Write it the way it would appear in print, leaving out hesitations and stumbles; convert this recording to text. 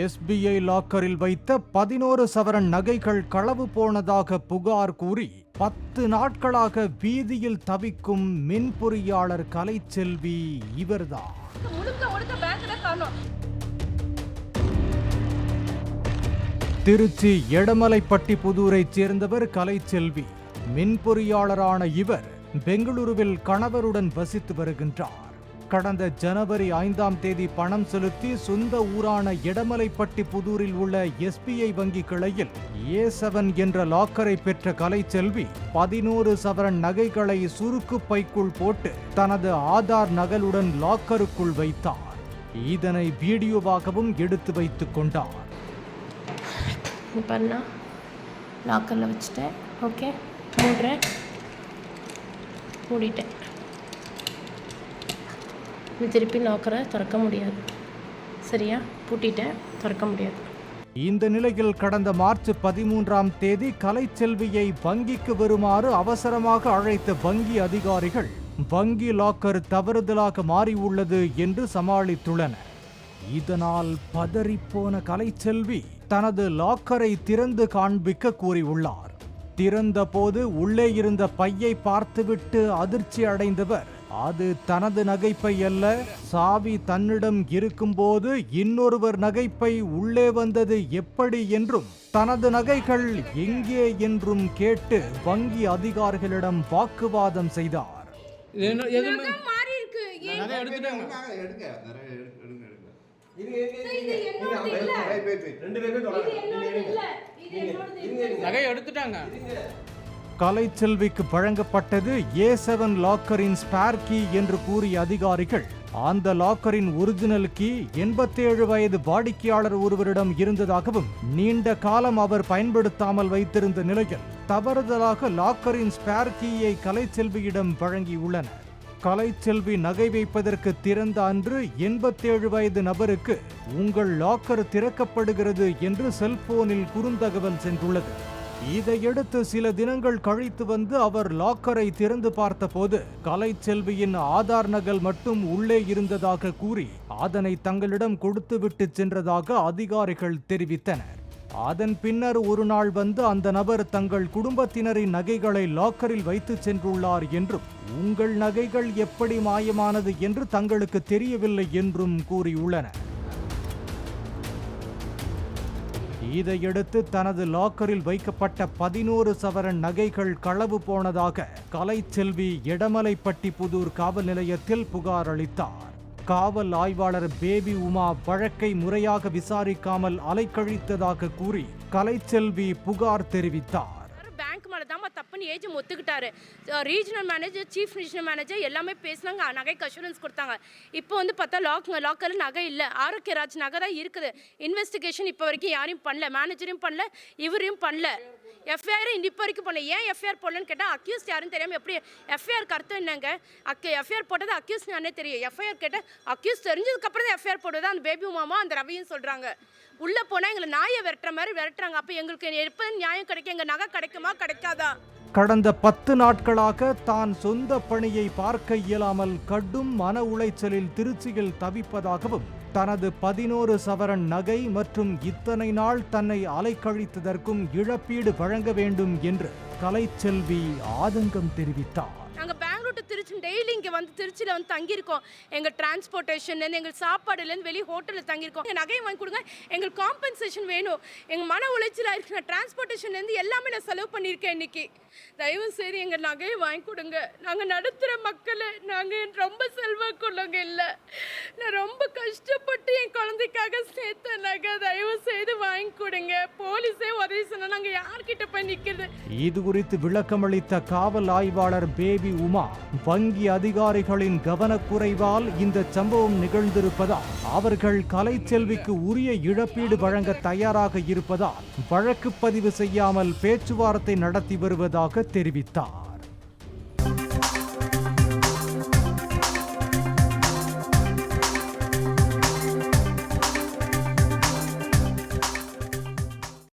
SBI லாக்கரில் வைத்த 11 சவரன் நகைகள் களவு போனதாக புகார் கூறி 10 நாட்களாக வீதியில் தவிக்கும் மின் பொறியாளர் கலைச்செல்வி இவர்தான். திருச்சி எடமலைப்பட்டி புதூரைச் சேர்ந்தவர் கலைச்செல்வி. மின் பொறியாளரான இவர் பெங்களூருவில் கணவருடன் வசித்து வருகின்றார். கடந்த ஜனவரி 5ஆம் தேதி பணம் செலுத்தி சொந்த ஊரான எடமலைப்பட்டி புதூரில் உள்ள SBI வங்கி கிளையில் A7 என்ற லாக்கரை பெற்ற கலைச்செல்வி 11 சவரன் நகைகளை சுருக்கு பைக்குள் போட்டு தனது ஆதார் நகலுடன் லாக்கருக்குள் வைத்தார். இதனை வீடியோவாகவும் எடுத்து வைத்துக் கொண்டார். லாக்கரில் வச்சுட்டேன். ஓகே, மூடிட்டேன். திருப்பி லாக்கரை திறக்க முடியாது. சரியா, பூட்டிட்டேன், திறக்க முடியாது. இந்த நிலையில் கடந்த மார்ச் 13ஆம் தேதி கலைச்செல்வியை வங்கிக்கு வருமாறு அவசரமாக அழைத்த வங்கி அதிகாரிகள் வங்கி லாக்கர் தவறுதலாக மாறியுள்ளது என்று சமாளித்துள்ளனர். இதனால் பதறிப்போன கலைச்செல்வி தனது லாக்கரை திறந்து காண்பிக்க கூறியுள்ளார். திறந்த போது உள்ளே இருந்த பையை பார்த்துவிட்டு அதிர்ச்சி அடைந்தவர், அது தனது நகைப்பை அல்ல, சாவி தன்னிடம் இருக்கும்போது இன்னொருவர் நகைப்பை உள்ளே வந்தது எப்படி என்றும் தனது நகைகள் எங்கே என்றும் கேட்டு வங்கி அதிகாரிகளிடம் வாக்குவாதம் செய்தார். கலைச்செல்விக்கு வழங்கப்பட்டது A7 லாக்கரின் ஸ்பேர் கீ என்று கூறிய அதிகாரிகள் அந்த லாக்கரின் ஒரிஜினல் கீ 87 வயது வாடிக்கையாளர் ஒருவரிடம் இருந்ததாகவும் நீண்ட காலம் அவர் பயன்படுத்தாமல் வைத்திருந்த நிலையில் தவறுதலாக லாக்கரின் ஸ்பேர் கீயை கலைச்செல்வியிடம் வழங்கியுள்ளனர். கலைச்செல்வி நகை வைப்பதற்கு திறந்த அன்று 87 வயது நபருக்கு உங்கள் லாக்கர் திறக்கப்படுகிறது என்று செல்போனில் குறுந்தகவல் சென்றுள்ளது. இதையடுத்து சில தினங்கள் கழித்து வந்து அவர் லாக்கரை திறந்து பார்த்தபோது கலைச்செல்வியின் ஆதார் நகல் மட்டும் உள்ளே இருந்ததாக கூறி அதனை தங்களிடம் கொடுத்துவிட்டு சென்றதாக அதிகாரிகள் தெரிவித்தனர். அதன் பின்னர் ஒரு நாள் வந்து அந்த நபர் தங்கள் குடும்பத்தினரின் நகைகளை லாக்கரில் வைத்து சென்றுள்ளார் என்றும் உங்கள் நகைகள் எப்படி மாயமானது என்று தங்களுக்கு தெரியவில்லை என்றும் கூறியுள்ளனர். இதையடுத்து தனது லாக்கரில் வைக்கப்பட்ட 11 சவரன் நகைகள் களவு போனதாக கலைச்செல்வி எடமலைப்பட்டி புதூர் காவல் நிலையத்தில் புகார் அளித்தார். காவல் ஆய்வாளர் பேபி உமா வழக்கை முறையாக விசாரிக்காமல் அலைக்கழித்ததாக கூறி கலைச்செல்வி புகார் தெரிவித்தார். பேங்க் மேலே தான் தப்புன்னு ஏஜென்ட் ஒத்துக்கிட்டாரு. Regional manager, chief regional manager எல்லாமே பேசினாங்க, நகைக்கு அஷூரன்ஸ் கொடுத்தாங்க. இப்போ வந்து பார்த்தா லாக்கரில் நகை இல்லை, ஆரோக்கியராஜ் நகை தான் இருக்குது. இன்வெஸ்டிகேஷன் இப்போ வரைக்கும் யாரையும் பண்ணல, மேனேஜரையும் பண்ணல, இவரையும் பண்ணல. எஃப்ஐஆர் இப்போ வரைக்கும் பண்ணல. ஏன் எஃப்ஐஆர் போடலன்னு கேட்டால் அக்யூஸ்ட் யாரும் தெரியாமல் எப்படி எஃப்ஐஆருக்கு அர்த்தம் என்னங்க? எஃப்ஐஆர் போட்டது அக்யூஸ்ட் நானே தெரியும். எஃப்ஐஆர் கேட்டால் அக்யூஸ்ட் தெரிஞ்சதுக்கப்புறம் தான் எஃப்ஐஆர் போடுவது அந்த பேபி மாமா அந்த ரவியும் சொல்கிறாங்க. உள்ளே போனால் எங்களை நாயை விரட்டுற மாதிரி விரட்டுறாங்க. அப்போ எங்களுக்கு எப்போ நியாயம் கிடைக்கும்? எங்கள் நகை கிடைக்குமா கிடைக்காதா? கடந்த 10 நாட்களாக தான் சொந்த பணியை பார்க்க இயலாமல் கடும் மன உளைச்சலில் திருச்சியில் தவிப்பதாகவும் தனது 11 சவரன் நகை மற்றும் இத்தனை நாள் தன்னை அலைக்கழித்ததற்கும் இழப்பீடு வழங்க வேண்டும் என்று கலைச்செல்வி ஆதங்கம் தெரிவித்தார். நாங்கள் பெங்களூர் டு திருச்சி டெய்லி இங்கே வந்து திருச்சியில் வந்து தங்கியிருக்கோம். எங்கள் டிரான்ஸ்போர்ட்டேஷன்லேருந்து எங்கள் சாப்பாடுலேருந்து வெளியே ஹோட்டலில் தங்கியிருக்கோம். எங்கள் நகையை வாங்கி கொடுங்க, எங்களுக்கு காம்பன்சேஷன் வேணும். எங்கள் மன உளைச்சலாக இருக்கு. நான் டிரான்ஸ்போர்ட்டேஷன்லேருந்து எல்லாமே நான் செலவு பண்ணியிருக்கேன். இன்னைக்கு தயவு செய்து எங்கள் நகையை வாங்கி கொடுங்க. நாங்கள் நடத்துகிற மக்களை, நாங்கள் ரொம்ப செல்வாக்குள்ளவங்க இல்லை. நான் ரொம்ப கஷ்டப்பட்டு என் குழந்தைக்காக சேர்த்த நகை, தயவு செய்து வாங்கி கொடுங்க. போலீஸே உதவி சொன்னா நாங்கள் யார்கிட்ட போய் நிற்கிறது? இது குறித்து விளக்கமளித்த காவல் ஆய்வாளர் பேபி உமா, வங்கி அதிகாரிகளின் கவனக்குறைவால் இந்த சம்பவம் நிகழ்ந்திருப்பதால் அவர்கள் கலைச்செல்விக்கு உரிய இழப்பீடு வழங்க தயாராக இருப்பதால் வழக்கு பதிவு செய்யாமல் பேச்சுவார்த்தை நடத்தி வருவதாக தெரிவித்தார்.